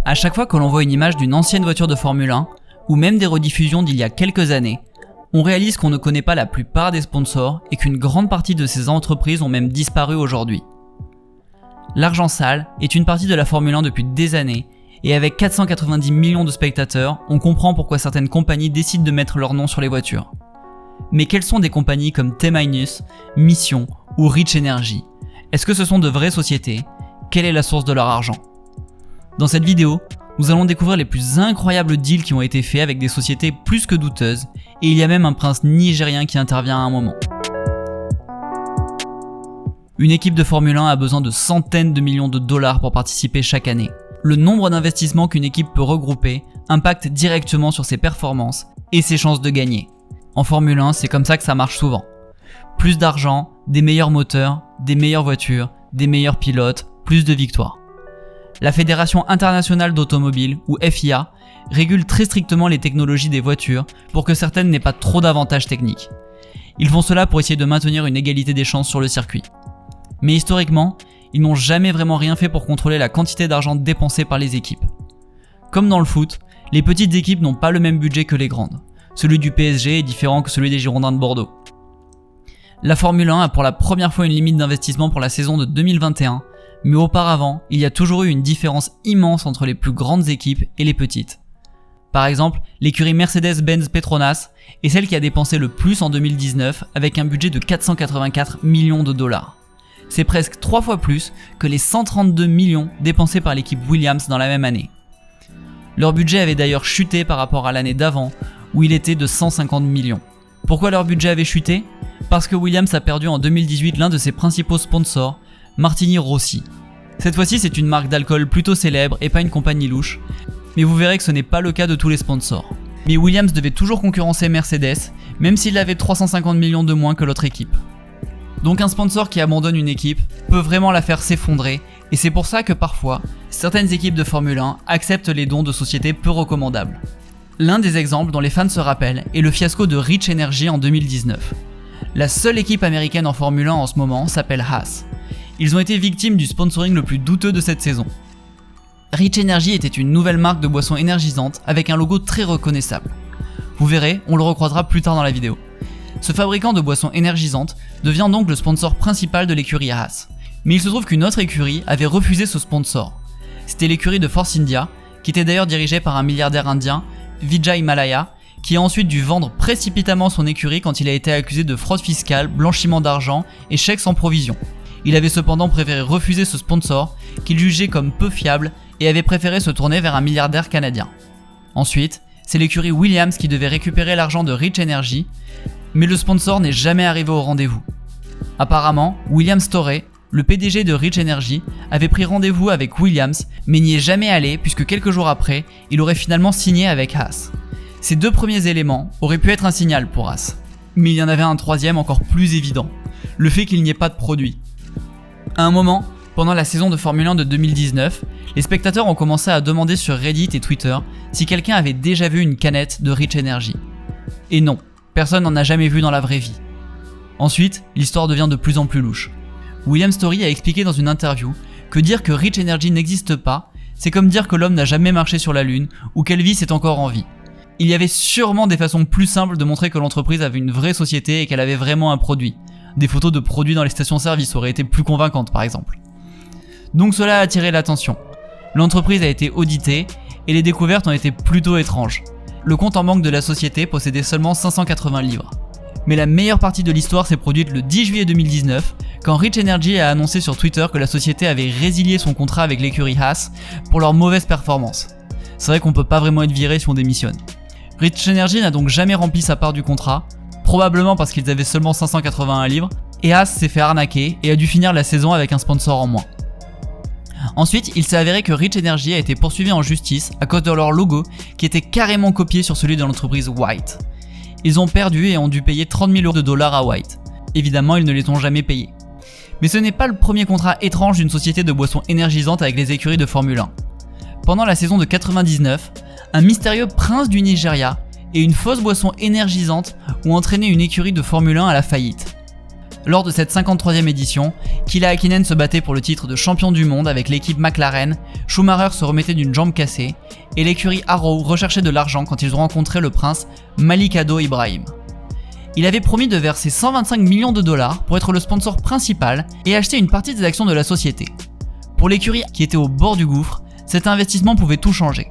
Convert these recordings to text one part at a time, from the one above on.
À chaque fois que l'on voit une image d'une ancienne voiture de Formule 1, ou même des rediffusions d'il y a quelques années, on réalise qu'on ne connaît pas la plupart des sponsors et qu'une grande partie de ces entreprises ont même disparu aujourd'hui. L'argent sale est une partie de la Formule 1 depuis des années, et avec 490 millions de spectateurs, on comprend pourquoi certaines compagnies décident de mettre leur nom sur les voitures. Mais quelles sont des compagnies comme T-, Mission ou Rich Energy? Est-ce que ce sont de vraies sociétés? Quelle est la source de leur argent? Dans cette vidéo, nous allons découvrir les plus incroyables deals qui ont été faits avec des sociétés plus que douteuses, et il y a même un prince nigérien qui intervient à un moment. Une équipe de Formule 1 a besoin de centaines de millions de dollars pour participer chaque année. Le nombre d'investissements qu'une équipe peut regrouper impacte directement sur ses performances et ses chances de gagner. En Formule 1, c'est comme ça que ça marche souvent. Plus d'argent, des meilleurs moteurs, des meilleures voitures, des meilleurs pilotes, plus de victoires. La Fédération internationale d'automobile, ou FIA, régule très strictement les technologies des voitures pour que certaines n'aient pas trop d'avantages techniques. Ils font cela pour essayer de maintenir une égalité des chances sur le circuit. Mais historiquement, ils n'ont jamais vraiment rien fait pour contrôler la quantité d'argent dépensée par les équipes. Comme dans le foot, les petites équipes n'ont pas le même budget que les grandes. Celui du PSG est différent que celui des Girondins de Bordeaux. La Formule 1 a pour la première fois une limite d'investissement pour la saison de 2021, mais auparavant, il y a toujours eu une différence immense entre les plus grandes équipes et les petites. Par exemple, l'écurie Mercedes-Benz Petronas est celle qui a dépensé le plus en 2019 avec un budget de 484 millions de dollars. C'est presque 3 fois plus que les 132 millions dépensés par l'équipe Williams dans la même année. Leur budget avait d'ailleurs chuté par rapport à l'année d'avant, où il était de 150 millions. Pourquoi leur budget avait chuté? Parce que Williams a perdu en 2018 l'un de ses principaux sponsors, Martini Rossi. Cette fois-ci, c'est une marque d'alcool plutôt célèbre et pas une compagnie louche, mais vous verrez que ce n'est pas le cas de tous les sponsors. Mais Williams devait toujours concurrencer Mercedes, même s'il avait 350 millions de moins que l'autre équipe. Donc un sponsor qui abandonne une équipe peut vraiment la faire s'effondrer, et c'est pour ça que parfois, certaines équipes de Formule 1 acceptent les dons de sociétés peu recommandables. L'un des exemples dont les fans se rappellent est le fiasco de Rich Energy en 2019. La seule équipe américaine en Formule 1 en ce moment s'appelle Haas. Ils ont été victimes du sponsoring le plus douteux de cette saison. Rich Energy était une nouvelle marque de boissons énergisantes avec un logo très reconnaissable. Vous verrez, on le recroisera plus tard dans la vidéo. Ce fabricant de boissons énergisantes devient donc le sponsor principal de l'écurie Haas. Mais il se trouve qu'une autre écurie avait refusé ce sponsor. C'était l'écurie de Force India, qui était d'ailleurs dirigée par un milliardaire indien, Vijay Mallya, qui a ensuite dû vendre précipitamment son écurie quand il a été accusé de fraude fiscale, blanchiment d'argent et chèques sans provision. Il avait cependant préféré refuser ce sponsor, qu'il jugeait comme peu fiable, et avait préféré se tourner vers un milliardaire canadien. Ensuite, c'est l'écurie Williams qui devait récupérer l'argent de Rich Energy, mais le sponsor n'est jamais arrivé au rendez-vous. Apparemment, William Storey, le PDG de Rich Energy, avait pris rendez-vous avec Williams, mais n'y est jamais allé puisque quelques jours après, il aurait finalement signé avec Haas. Ces deux premiers éléments auraient pu être un signal pour Haas. Mais il y en avait un troisième encore plus évident, le fait qu'il n'y ait pas de produit. À un moment, pendant la saison de Formule 1 de 2019, les spectateurs ont commencé à demander sur Reddit et Twitter si quelqu'un avait déjà vu une canette de Rich Energy. Et non, personne n'en a jamais vu dans la vraie vie. Ensuite, l'histoire devient de plus en plus louche. William Storey a expliqué dans une interview que dire que Rich Energy n'existe pas, c'est comme dire que l'homme n'a jamais marché sur la Lune ou qu'Elvis est encore en vie. Il y avait sûrement des façons plus simples de montrer que l'entreprise avait une vraie société et qu'elle avait vraiment un produit. Des photos de produits dans les stations-service auraient été plus convaincantes par exemple. Donc cela a attiré l'attention. L'entreprise a été auditée et les découvertes ont été plutôt étranges. Le compte en banque de la société possédait seulement 580 livres. Mais la meilleure partie de l'histoire s'est produite le 10 juillet 2019, quand Rich Energy a annoncé sur Twitter que la société avait résilié son contrat avec l'écurie Haas pour leur mauvaise performance. C'est vrai qu'on peut pas vraiment être viré si on démissionne. Rich Energy n'a donc jamais rempli sa part du contrat, probablement parce qu'ils avaient seulement 581 livres, et Haas s'est fait arnaquer et a dû finir la saison avec un sponsor en moins. Ensuite, il s'est avéré que Rich Energy a été poursuivi en justice à cause de leur logo qui était carrément copié sur celui de l'entreprise White. Ils ont perdu et ont dû payer 30 000 $ à White. Évidemment, ils ne les ont jamais payés. Mais ce n'est pas le premier contrat étrange d'une société de boissons énergisantes avec les écuries de Formule 1. Pendant la saison de 99, un mystérieux prince du Nigeria et une fausse boisson énergisante ont entraîné une écurie de Formule 1 à la faillite. Lors de cette 53e édition, Kila Hakkinen se battait pour le titre de champion du monde avec l'équipe McLaren, Schumacher se remettait d'une jambe cassée, et l'écurie Arrow recherchait de l'argent quand ils ont rencontré le prince Malik Ado Ibrahim. Il avait promis de verser 125 millions de dollars pour être le sponsor principal et acheter une partie des actions de la société. Pour l'écurie qui était au bord du gouffre, cet investissement pouvait tout changer.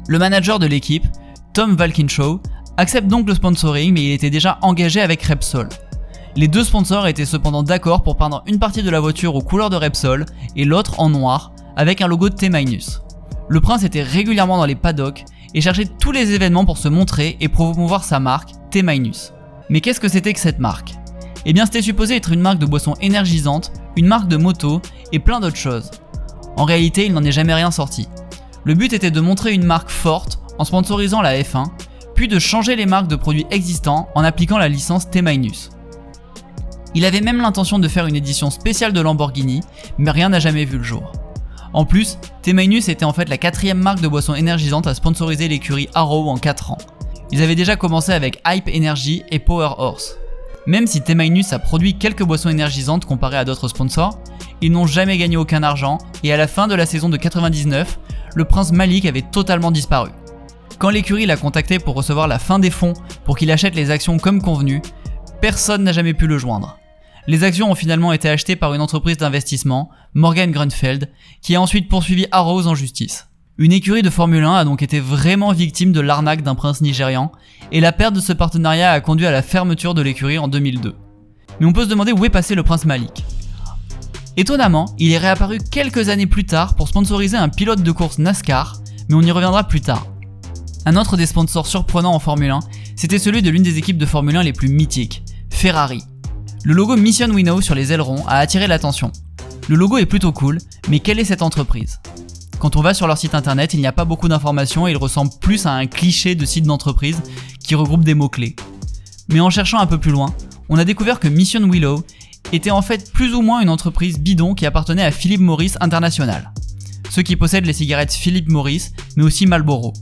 Le manager de l'équipe, Tom Walkinshaw, accepte donc le sponsoring, mais il était déjà engagé avec Repsol. Les deux sponsors étaient cependant d'accord pour peindre une partie de la voiture aux couleurs de Repsol et l'autre en noir avec un logo de T-. Le prince était régulièrement dans les paddocks et cherchait tous les événements pour se montrer et promouvoir sa marque T-. Mais qu'est-ce que c'était que cette marque ? Eh bien c'était supposé être une marque de boissons énergisantes, une marque de moto et plein d'autres choses. En réalité, il n'en est jamais rien sorti. Le but était de montrer une marque forte en sponsorisant la F1, puis de changer les marques de produits existants en appliquant la licence T-. Il avait même l'intention de faire une édition spéciale de Lamborghini, mais rien n'a jamais vu le jour. En plus, T- était en fait la 4e marque de boissons énergisantes à sponsoriser l'écurie Arrow en 4 ans. Ils avaient déjà commencé avec Hype Energy et Power Horse. Même si T- a produit quelques boissons énergisantes comparées à d'autres sponsors, ils n'ont jamais gagné aucun argent et à la fin de la saison de 99, le prince Malik avait totalement disparu. Quand l'écurie l'a contacté pour recevoir la fin des fonds pour qu'il achète les actions comme convenu, personne n'a jamais pu le joindre. Les actions ont finalement été achetées par une entreprise d'investissement, Morgan Grunfeld, qui a ensuite poursuivi Arrows en justice. Une écurie de Formule 1 a donc été vraiment victime de l'arnaque d'un prince nigérian, et la perte de ce partenariat a conduit à la fermeture de l'écurie en 2002. Mais on peut se demander où est passé le prince Malik. Étonnamment, il est réapparu quelques années plus tard pour sponsoriser un pilote de course NASCAR, mais on y reviendra plus tard. Un autre des sponsors surprenants en Formule 1, c'était celui de l'une des équipes de Formule 1 les plus mythiques, Ferrari. Le logo Mission We Know sur les ailerons a attiré l'attention. Le logo est plutôt cool, mais quelle est cette entreprise ? Quand on va sur leur site internet, il n'y a pas beaucoup d'informations et il ressemble plus à un cliché de site d'entreprise qui regroupe des mots-clés. Mais en cherchant un peu plus loin, on a découvert que Mission Willow était en fait plus ou moins une entreprise bidon qui appartenait à Philip Morris International. Ceux qui possèdent les cigarettes Philip Morris, mais aussi Marlboro.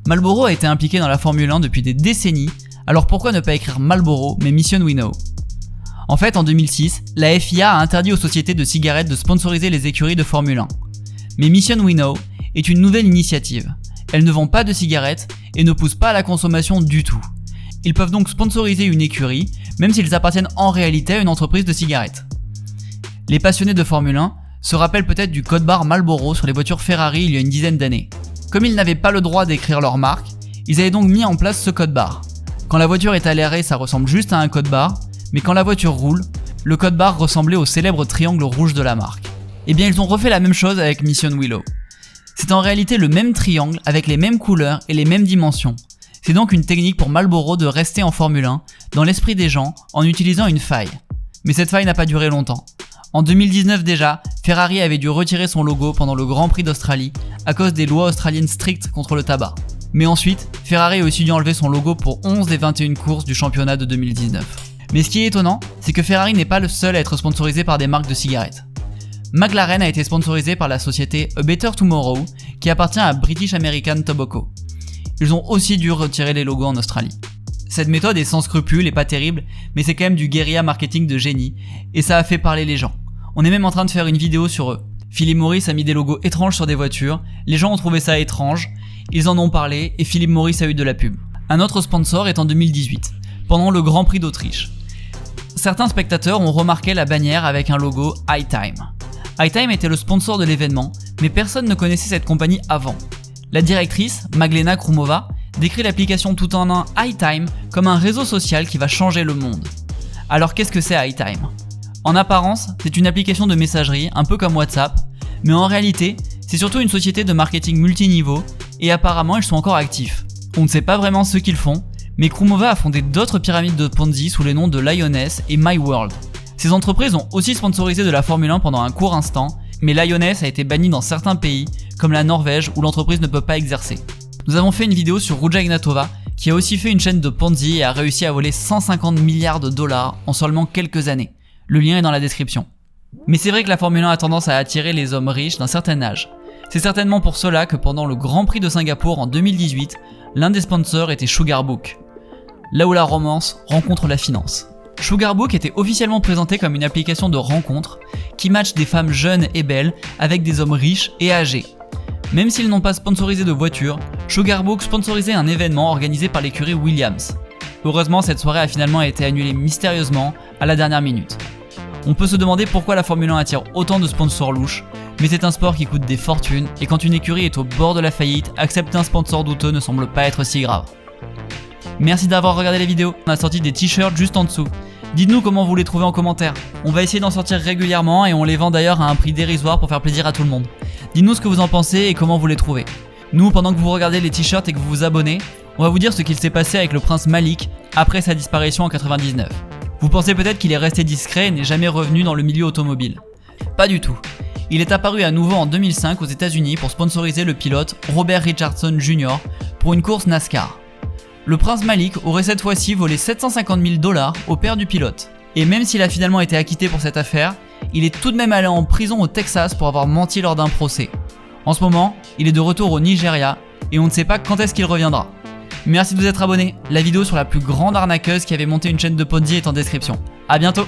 Marlboro a été impliqué dans la Formule 1 depuis des décennies, alors pourquoi ne pas écrire Marlboro mais Mission We Know ? En fait, en 2006, la FIA a interdit aux sociétés de cigarettes de sponsoriser les écuries de Formule 1. Mais Mission We Know est une nouvelle initiative. Elle ne vend pas de cigarettes et ne pousse pas à la consommation du tout. Ils peuvent donc sponsoriser une écurie, même s'ils appartiennent en réalité à une entreprise de cigarettes. Les passionnés de Formule 1 se rappellent peut-être du code barre Marlboro sur les voitures Ferrari il y a une dizaine d'années. Comme ils n'avaient pas le droit d'écrire leur marque, ils avaient donc mis en place ce code barre. Quand la voiture est à l'arrêt, ça ressemble juste à un code barre, mais quand la voiture roule, le code barre ressemblait au célèbre triangle rouge de la marque. Eh bien ils ont refait la même chose avec Mission Willow. C'est en réalité le même triangle avec les mêmes couleurs et les mêmes dimensions. C'est donc une technique pour Marlboro de rester en Formule 1 dans l'esprit des gens en utilisant une faille. Mais cette faille n'a pas duré longtemps. En 2019 déjà, Ferrari avait dû retirer son logo pendant le Grand Prix d'Australie à cause des lois australiennes strictes contre le tabac. Mais ensuite, Ferrari a aussi dû enlever son logo pour 11 des 21 courses du championnat de 2019. Mais ce qui est étonnant, c'est que Ferrari n'est pas le seul à être sponsorisé par des marques de cigarettes. McLaren a été sponsorisé par la société A Better Tomorrow, qui appartient à British American Tobacco. Ils ont aussi dû retirer les logos en Australie. Cette méthode est sans scrupule et pas terrible, mais c'est quand même du guérilla marketing de génie, et ça a fait parler les gens. On est même en train de faire une vidéo sur eux. Philip Morris a mis des logos étranges sur des voitures, les gens ont trouvé ça étrange, ils en ont parlé et Philip Morris a eu de la pub. Un autre sponsor est en 2018, pendant le Grand Prix d'Autriche. Certains spectateurs ont remarqué la bannière avec un logo iTime. iTime était le sponsor de l'événement, mais personne ne connaissait cette compagnie avant. La directrice, Magdalena Krumova, décrit l'application tout en un iTime comme un réseau social qui va changer le monde. Alors qu'est-ce que c'est iTime ? En apparence, c'est une application de messagerie, un peu comme WhatsApp, mais en réalité, c'est surtout une société de marketing multiniveau et apparemment ils sont encore actifs. On ne sait pas vraiment ce qu'ils font, mais Krumova a fondé d'autres pyramides de Ponzi sous les noms de Lioness et MyWorld. Ces entreprises ont aussi sponsorisé de la Formule 1 pendant un court instant, mais Lioness a été bannie dans certains pays, comme la Norvège où l'entreprise ne peut pas exercer. Nous avons fait une vidéo sur Ruja Ignatova, qui a aussi fait une chaîne de Ponzi et a réussi à voler 150 milliards de dollars en seulement quelques années. Le lien est dans la description. Mais c'est vrai que la Formule 1 a tendance à attirer les hommes riches d'un certain âge. C'est certainement pour cela que pendant le Grand Prix de Singapour en 2018, l'un des sponsors était Sugarbook. Là où la romance rencontre la finance. Sugarbook était officiellement présenté comme une application de rencontre qui matche des femmes jeunes et belles avec des hommes riches et âgés. Même s'ils n'ont pas sponsorisé de voiture, Sugarbook sponsorisait un événement organisé par l'écurie Williams. Heureusement, cette soirée a finalement été annulée mystérieusement à la dernière minute. On peut se demander pourquoi la Formule 1 attire autant de sponsors louches, mais c'est un sport qui coûte des fortunes et quand une écurie est au bord de la faillite, accepter un sponsor douteux ne semble pas être si grave. Merci d'avoir regardé les vidéos, on a sorti des t-shirts juste en dessous. Dites-nous comment vous les trouvez en commentaire. On va essayer d'en sortir régulièrement et on les vend d'ailleurs à un prix dérisoire pour faire plaisir à tout le monde. Dites-nous ce que vous en pensez et comment vous les trouvez. Nous, pendant que vous regardez les t-shirts et que vous vous abonnez, on va vous dire ce qu'il s'est passé avec le prince Malik après sa disparition en 99. Vous pensez peut-être qu'il est resté discret et n'est jamais revenu dans le milieu automobile. Pas du tout. Il est apparu à nouveau en 2005 aux États-Unis pour sponsoriser le pilote Robert Richardson Jr. pour une course NASCAR. Le prince Malik aurait cette fois-ci volé 750 000 $ au père du pilote. Et même s'il a finalement été acquitté pour cette affaire, il est tout de même allé en prison au Texas pour avoir menti lors d'un procès. En ce moment, il est de retour au Nigeria et on ne sait pas quand est-ce qu'il reviendra. Merci de vous être abonné. La vidéo sur la plus grande arnaqueuse qui avait monté une chaîne de Ponzi est en description. A bientôt.